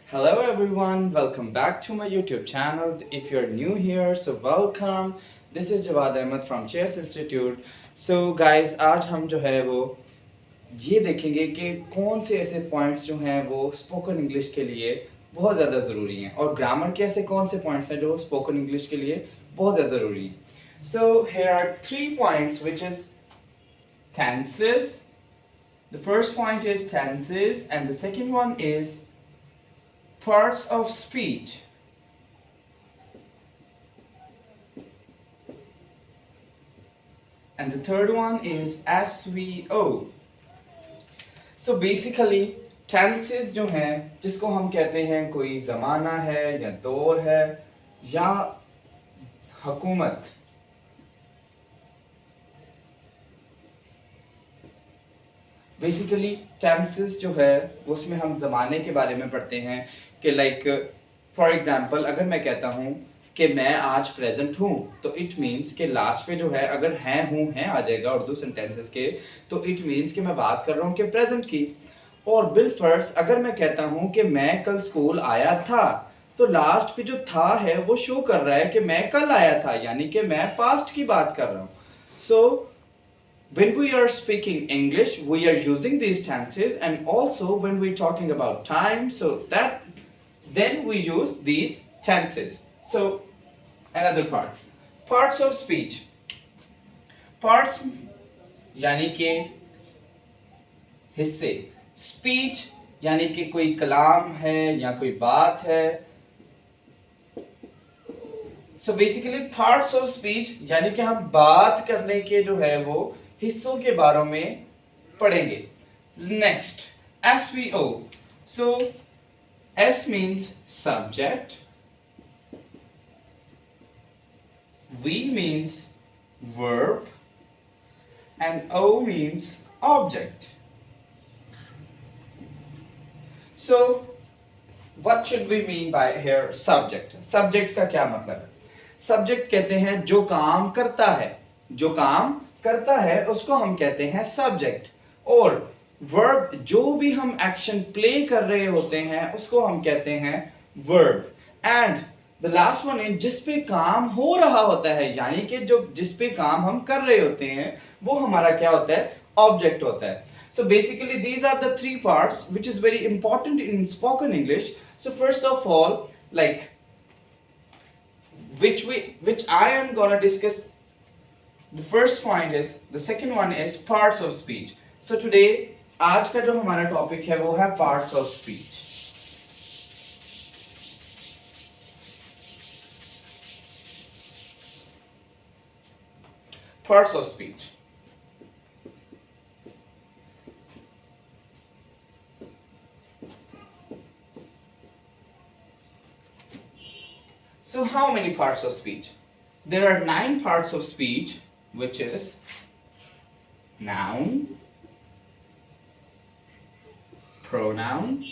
Hello everyone, welcome back to my YouTube channel. If you're new here, so welcome. This is Jawad Ahmed from Chess Institute. So guys, आज हम जो है वो ये देखेंगे कि कौन से ऐसे पॉइंट्स जो हैं वो स्पोकन इंग्लिश के लिए बहुत ज़्यादा ज़रूरी हैं और ग्रामर के ऐसे कौन से पॉइंट्स हैं जो स्पोकन इंग्लिश के लिए बहुत ज़्यादा ज़रूरी हैं. So here are 3 points which is tenses. The first point is tenses and the second one is parts of speech. And the third one is SVO. So basically tenses जो हैं जिसको हम कहते हैं कोई ज़माना है या दौर है या हुकूमत, बेसिकली टेंसेस जो है उसमें हम ज़माने के बारे में पढ़ते हैं कि लाइक फॉर एग्जांपल अगर मैं कहता हूँ कि मैं आज प्रेजेंट हूँ तो इट मीन्स कि लास्ट पे जो है अगर हैं हूँ हैं आ जाएगा उर्दू सेंटेंसेस के, तो इट मीन्स कि मैं बात कर रहा हूँ कि प्रेजेंट की. और बिल फर्ज अगर मैं कहता हूँ कि मैं कल स्कूल आया था तो लास्ट पे जो था है वो शो कर रहा है कि मैं कल आया था, यानी कि मैं पास्ट की बात कर रहा हूँ. सो when we are speaking English, we are using these tenses, and also when we're talking about time, so that then we use these tenses. So another part, parts of speech. Parts यानी कि हिस्से, speech यानी कि कोई कलाम है या कोई बात है. So basically parts of speech यानी कि हम बात करने के जो है वो हिस्सों के बारे में पढ़ेंगे. Next SVO. So S means subject, V means verb, and O means object. So what should we mean by here subject? Subject का क्या मतलब है? Subject कहते हैं जो काम करता है, जो काम करता है उसको हम कहते हैं सब्जेक्ट. और वर्ब जो भी हम एक्शन प्ले कर रहे होते हैं उसको हम कहते हैं verb. And the last one is जिस पे काम हो रहा होता है, यानी कि जो जिस पे काम हम कर रहे होते हैं वो हमारा क्या होता है, ऑब्जेक्ट होता है. So basically these are the 3 parts which is very important in spoken English. So first of all, like which I am gonna discuss. The first point is, the second one is parts of speech. So today आज का जो हमारा topic है वो है parts of speech. Parts of speech. So how many parts of speech? There are 9 parts of speech, which is noun, pronoun,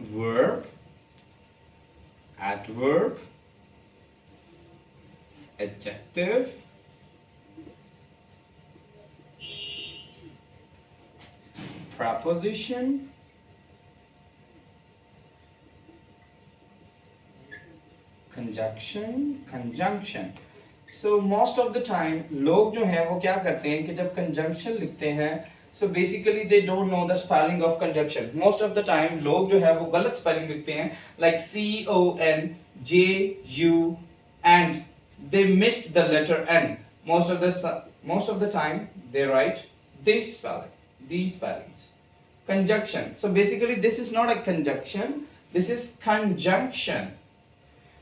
verb, adverb, adjective, preposition, conjunction. So most of the time लोग जो हैं वो क्या करते हैं कि जब conjunction लिखते हैं, so basically they don't know the spelling of conjunction. Most of the time लोग जो है वो गलत spelling लिखते हैं, like CONJU, and they missed the letter N. Most of the time they write these spellings. Conjunction. So basically this is not a conjunction, this is conjunction.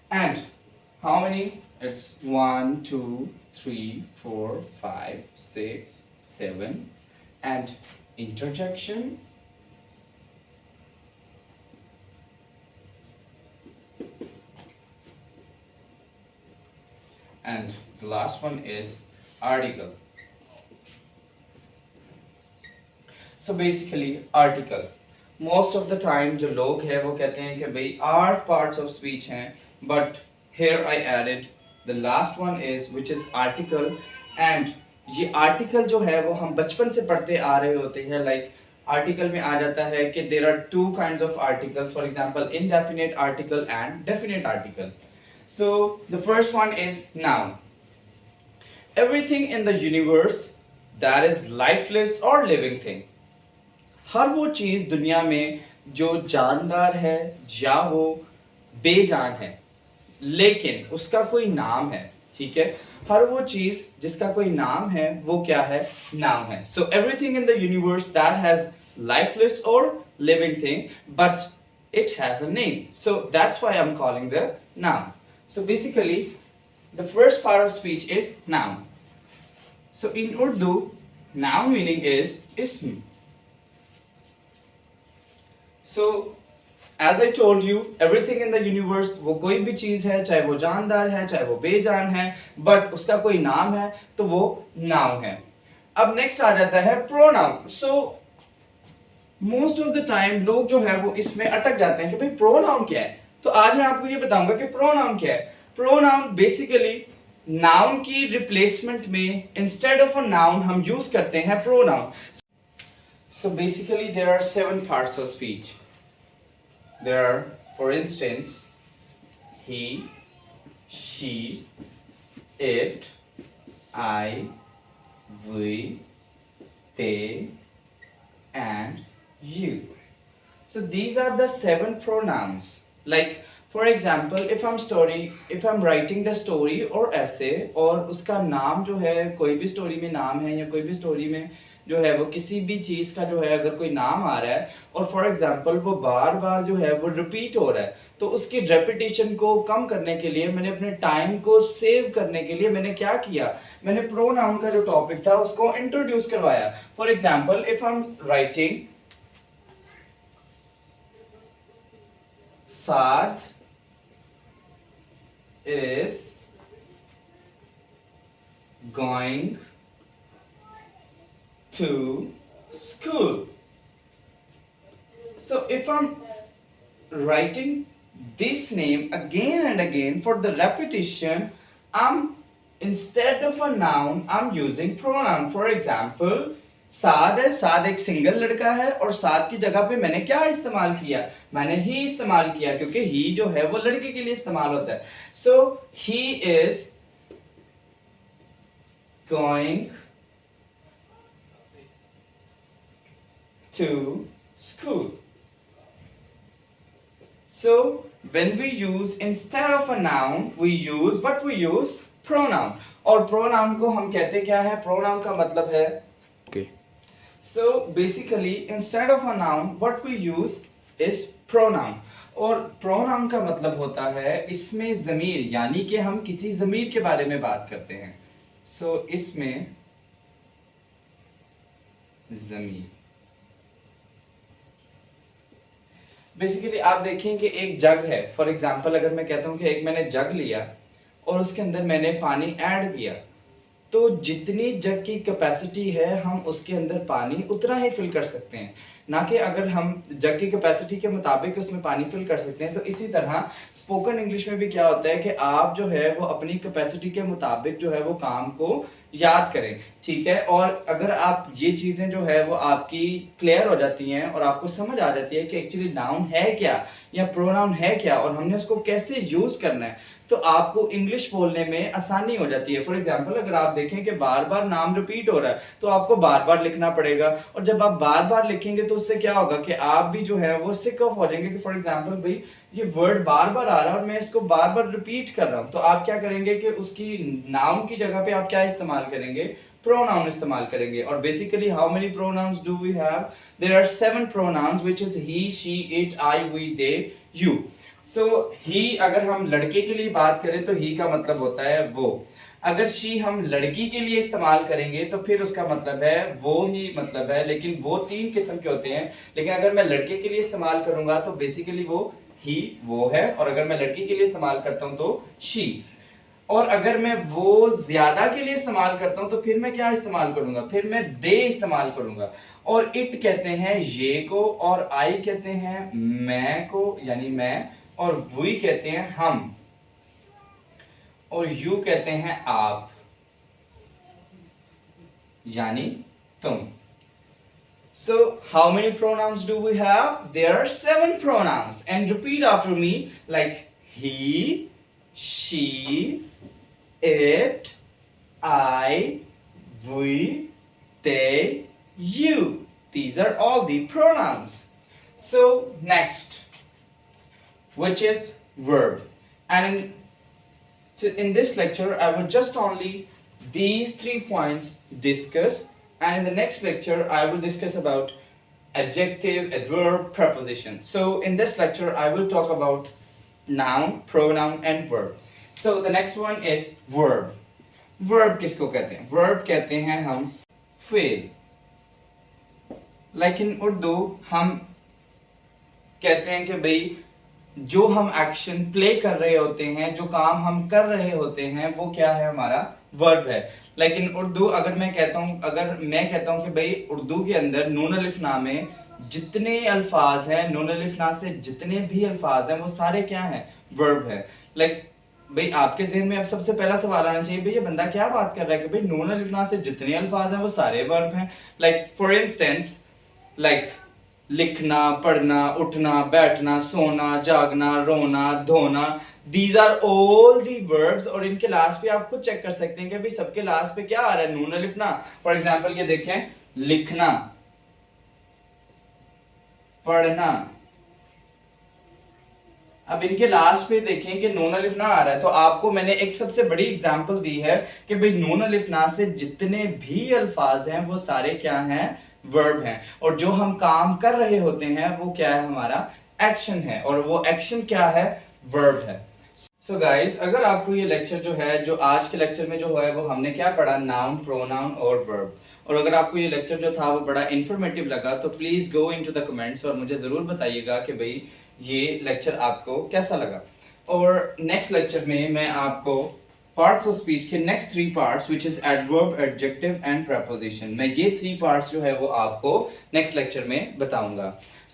And how many? It's 1, 2, 3, 4, 5, 6, 7, and interjection, and the last one is article. So basically article, most of the time जो लोग हैं वो कहते हैं कि भाई 8 parts of speech हैं, but here I added the last one is which is article. and ये आर्टिकल जो है वो हम बचपन से पढ़ते आ रहे होते हैं, लाइक आर्टिकल में आ जाता है कि there are two kind of articles, for example indefinite article and definite article. So the first one is noun. Everything in the universe that is lifeless और लिविंग थिंग. हर वो चीज दुनिया में जो जानदार है या वो बेजान है लेकिन उसका कोई नाम है. ठीक है, हर वो चीज जिसका कोई नाम है वो क्या है, नाम है. So everything in the universe that has lifeless और living thing but it has a name, so that's why I'm calling the noun. So basically the first part of speech is noun. So in Urdu, noun meaning is ism. So as I told you, everything in the universe, वो कोई भी चीज है, चाहे वो जानदार है चाहे वो बेजान है, बट उसका कोई नाम है तो वो नाउन है. अब नेक्स्ट आ जाता है pronoun. So most of the time लोग जो है वो इसमें अटक जाते हैं कि भाई प्रोनाउन क्या है. तो आज मैं आपको ये बताऊंगा कि प्रोनाउन क्या है. प्रोनाउन बेसिकली नाउन की रिप्लेसमेंट में इंस्टेड ऑफ अ नाउन हम यूज करते हैं pronoun. So basically there are 7 parts of speech. There are, for instance, he, she, it, I, we, they, and you. So these are the 7 pronouns. Like for example, if I'm writing the story or essay, और उसका नाम जो है, कोई भी story में नाम है या कोई भी स्टोरी में जो है वो किसी भी चीज़ का जो है अगर कोई नाम आ रहा है और फॉर एग्जांपल वो बार बार जो है वो रिपीट हो रहा है, तो उसकी रेपिटेशन को कम करने के लिए, मैंने अपने टाइम को सेव करने के लिए मैंने क्या किया, मैंने प्रोनाउन का जो टॉपिक था उसको इंट्रोड्यूस करवाया. For example if I am writing Saad is going to school. So if I'm writing this name again and again for the repetition, I'm instead of a noun I'm using pronoun. For example, साद है, साद एक single लड़का है और साद की जगह पे मैंने क्या इस्तेमाल किया, मैंने ही इस्तेमाल किया क्योंकि ही जो है वो लड़के के लिए इस्तेमाल होता है. So he is going to school. So when we use instead of a noun we use what, we use pronoun. और pronoun को हम कहते क्या है, pronoun का मतलब है okay. So basically instead of a noun what we use is pronoun. और pronoun का मतलब होता है इसमें ज़मीर, यानी कि हम किसी ज़मीर के बारे में बात करते हैं. So इसमें ज़मीर बेसिकली आप देखें कि एक जग है. फॉर एग्जांपल अगर मैं कहता हूँ कि एक मैंने जग लिया और उसके अंदर मैंने पानी ऐड किया, तो जितनी जग की कैपेसिटी है हम उसके अंदर पानी उतना ही फिल कर सकते हैं, ना कि अगर हम जग की कैपेसिटी के मुताबिक उसमें पानी फिल कर सकते हैं. तो इसी तरह स्पोकन इंग्लिश में भी क्या होता है कि आप जो है वो अपनी कैपेसिटी के मुताबिक जो है वो काम को याद करें. ठीक है, और अगर आप ये चीज़ें जो है वो आपकी क्लियर हो जाती हैं और आपको समझ आ जाती है कि एक्चुअली नाउन है क्या या प्रोनाउन है क्या और हमने उसको कैसे यूज़ करना है, तो आपको इंग्लिश बोलने में आसानी हो जाती है. फॉर एग्जांपल अगर आप देखें कि बार बार नाम रिपीट हो रहा है तो आपको बार बार लिखना पड़ेगा, और जब आप बार बार लिखेंगे तो उससे क्या होगा कि आप भी जो है वो सिक ऑफ हो जाएंगे कि फॉर एग्जांपल भाई ये वर्ड बार बार आ रहा है और मैं इसको बार बार रिपीट कर रहा हूँ. तो आप क्या करेंगे कि उसकी नाउन की जगह पे आप क्या इस्तेमाल करेंगे, प्रोनाउन इस्तेमाल करेंगे. और basically how many pronouns do we have, there are 7 pronouns which is he, she, it, I, we, they, you. So he अगर हम लड़के के लिए बात करें तो ही का मतलब होता है वो. अगर शी हम लड़की के लिए इस्तेमाल करेंगे तो फिर उसका मतलब है वो ही मतलब है, लेकिन वो 3 किस्म के होते हैं. लेकिन अगर मैं लड़के के लिए इस्तेमाल करूंगा तो बेसिकली वो ही वो है, और अगर मैं लड़की के लिए इस्तेमाल करता हूं तो शी. और अगर मैं वो ज्यादा के लिए इस्तेमाल करता हूं तो फिर मैं क्या इस्तेमाल करूंगा, फिर मैं दे इस्तेमाल करूंगा. और इट कहते हैं ये को, और आई कहते हैं मैं को यानी मैं, और वी कहते हैं हम, और यू कहते हैं आप यानी तुम. So how many pronouns do we have? There are 7 pronouns, and repeat after me like he, she, it, I, we, they, you. These are all the pronouns. So next, which is verb. And in this lecture I will just only these 3 points discuss, and in the next lecture I will discuss about adjective, adverb, preposition. So in this lecture I will talk about noun, pronoun and verb. So the next one is verb. Verb किसको कहते हैं? Verb कहते हैं हम fail. Like in Urdu हम कहते हैं कि भाई जो हम एक्शन प्ले कर रहे होते हैं, जो काम हम कर रहे होते हैं, वो क्या है? हमारा वर्ब है. लेकिन उर्दू अगर मैं कहता हूँ कि भाई उर्दू के अंदर नून अलिफ ना में जितने अल्फाज हैं, नून अलिफ ना से जितने भी अल्फाज हैं, वो सारे क्या हैं? वर्ब है. लाइक भाई आपके ज़हन में अब सबसे पहला सवाल आना चाहिए, भाई ये बंदा क्या बात कर रहा है कि भाई नून अलिफ ना से जितने अल्फाज हैं वो सारे वर्ब हैं. लाइक फॉर इंस्टेंस, लाइक लिखना, पढ़ना, उठना, बैठना, सोना, जागना, रोना, धोना, these are all the verbs. और इनके लास्ट पे आप खुद चेक कर सकते हैं कि भाई सबके लास्ट पे क्या आ रहा है? नून अलिफ ना. फॉर एग्जांपल ये देखें, लिखना, पढ़ना. अब इनके लास्ट पे देखें कि नून अलिफ ना आ रहा है, तो आपको मैंने एक सबसे बड़ी एग्जांपल दी है कि भाई नून अलिफ ना से जितने भी अल्फाज हैं वो सारे क्या हैं? वर्ब हैं. और जो हम काम कर रहे होते हैं वो क्या है? हमारा एक्शन है. और वो एक्शन क्या है? वर्ब है. सो गाइस, अगर आपको ये लेक्चर जो है, जो आज के लेक्चर में जो है वो हमने क्या पढ़ा? नाउन, प्रोनाउन और वर्ब. और अगर आपको ये लेक्चर जो था वो बड़ा इंफॉर्मेटिव लगा तो please go into the comments और मुझे जरूर बताइएगा कि भाई ये लेक्चर आपको कैसा लगा. और नेक्स्ट लेक्चर में मैं आपको पार्ट्स ऑफ स्पीच के next 3 parts which is adverb, adjective and preposition, मैं ये 3 पार्ट्स जो है वो आपको नेक्स्ट लेक्चर में बताऊंगा.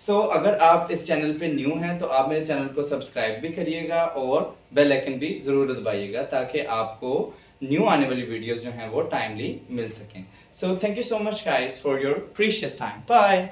सो अगर आप इस चैनल पे न्यू हैं तो आप मेरे चैनल को सब्सक्राइब भी करिएगा और बेल आइकन भी ज़रूर दबाइएगा ताकि आपको न्यू आने वाली वीडियोस जो हैं वो टाइमली मिल सकें. So thank you so much guys for your precious time. Bye.